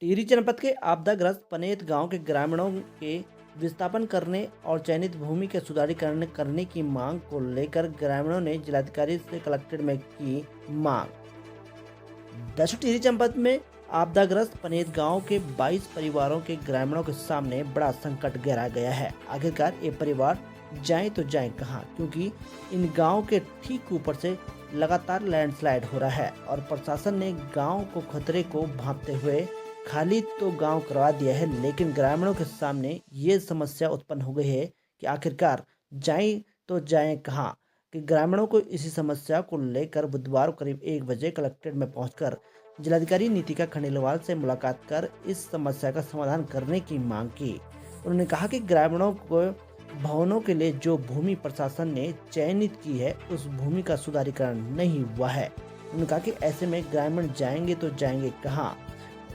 टिहरी जनपद के आपदाग्रस्त पनेत गांव के ग्रामीणों के विस्थापन करने और चयनित भूमि के सुधारीकरण करने की मांग को लेकर ग्रामीणों ने जिलाधिकारी से कलेक्ट्रेट में की मांग। दक्षिण टिहरी जनपद में आपदाग्रस्त पनेत गांव के 22 परिवारों के ग्रामीणों के सामने बड़ा संकट गहरा गया है। आखिरकार ये परिवार जाएं तो जाएं कहां, क्योंकि इन गांव के ठीक ऊपर से लगातार लैंडस्लाइड हो रहा है और प्रशासन ने गांव को खतरे को भांपते हुए खाली तो गांव करवा दिया है, लेकिन ग्रामीणों के सामने ये समस्या उत्पन्न हो गई है कि आखिरकार जाएं तो जाएं कहां। कि ग्रामीणों को इसी समस्या को लेकर बुधवार को करीब 1 बजे कलेक्ट्रेट में पहुंचकर जिलाधिकारी नीतिका खंडेलवाल से मुलाकात कर इस समस्या का समाधान करने की मांग की। उन्होंने कहा कि ग्रामीणों को भवनों के लिए जो भूमि प्रशासन ने चयनित की है उस भूमि का सुधारीकरण नहीं हुआ है। उन्होंने कहा कि ऐसे में ग्रामीण जाएंगे तो जाएंगे कहाँ।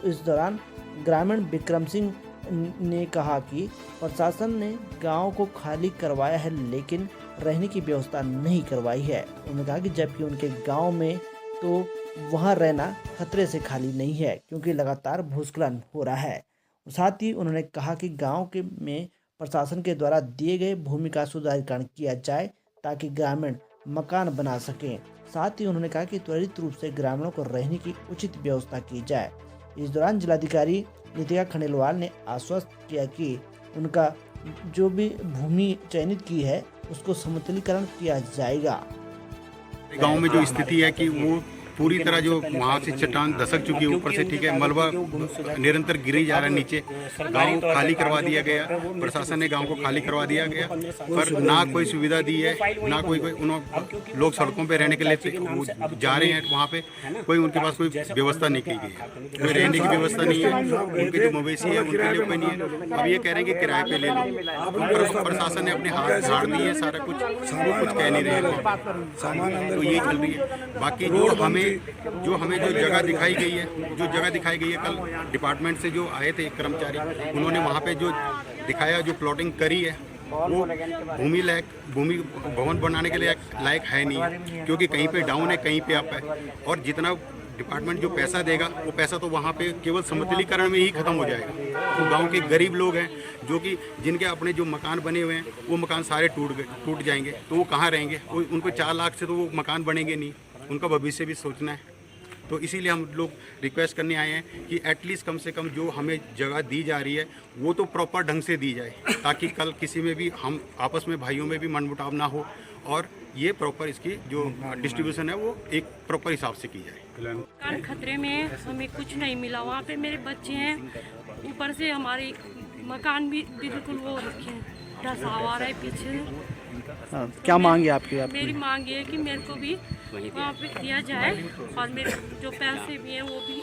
इस दौरान ग्रामीण विक्रम सिंह ने कहा कि प्रशासन ने गांव को खाली करवाया है, लेकिन रहने की व्यवस्था नहीं करवाई है। उन्होंने कहा कि जबकि उनके गांव में तो वहां रहना खतरे से खाली नहीं है, क्योंकि लगातार भूस्खलन हो रहा है। साथ ही उन्होंने कहा कि गांव के में प्रशासन के द्वारा दिए गए भूमि का सुधारीकरण किया जाए ताकि ग्रामीण मकान बना सकें। साथ ही उन्होंने कहा कि त्वरित रूप से ग्रामीणों को रहने की उचित व्यवस्था की जाए। इस दौरान जिलाधिकारी नीतिका खंडेलवाल ने आश्वस्त किया कि उनका जो भी भूमि चयनित की है उसको समतलीकरण किया जाएगा। गांव में जो स्थिति है कि वो पूरी तरह जो वहाँ से चट्टान दसक चुकी है ऊपर से, ठीक है, मलबा निरंतर गिरी जा रहा है नीचे। गांव खाली करवा दिया गया, प्रशासन ने गांव को खाली करवा दिया गया, पर ना कोई सुविधा दी है, ना कोई लोग सड़कों पे रहने के लिए जा रहे हैं। वहाँ पे कोई उनके पास कोई व्यवस्था नहीं की गई है, कोई रहने की व्यवस्था नहीं है। उनके जो मवेशी है उनके लिए कोई नहीं है। अब ये कह रहे हैं कि किराए पे ले लो, प्रशासन ने अपने हाथ झाड़ दिए, सारा कुछ कह नहीं रहे, तो ये चल रही है। बाकी जो हमें जो जगह दिखाई गई है, कल डिपार्टमेंट से जो आए थे कर्मचारी, उन्होंने वहाँ पे जो दिखाया, जो प्लॉटिंग करी है, वो भूमि भवन बनाने के लिए लायक है नहीं है, क्योंकि कहीं पे डाउन है, कहीं पे अप है। और जितना डिपार्टमेंट जो पैसा देगा वो पैसा तो वहाँ पे केवल समतलीकरण में ही खत्म हो जाएगा। तो गांव के गरीब लोग हैं जो कि जिनके अपने जो मकान बने हुए हैं वो मकान सारे टूट जाएंगे, तो वो कहाँ रहेंगे? उनको 4 लाख से तो वो मकान बनेंगे नहीं, उनका भविष्य भी सोचना है। तो इसीलिए हम लोग रिक्वेस्ट करने आए हैं कि एटलीस्ट कम से कम जो हमें जगह दी जा रही है वो तो प्रॉपर ढंग से दी जाए, ताकि कल किसी में भी हम आपस में भाइयों में भी मनमुटाव ना हो, और ये प्रॉपर इसकी जो डिस्ट्रीब्यूशन है वो एक प्रॉपर हिसाब से की जाए। मकान खतरे में, हमें कुछ नहीं मिला। वहाँ पे मेरे बच्चे हैं, ऊपर से हमारे मकान भी बिल्कुल वो रखे हैं, धसा हुआ है पीछे। क्या मांग है आपकी? मेरी मांग ये है कि मेरे को भी वहाँ पे दिया जाए, और मेरे जो पैसे भी हैं वो भी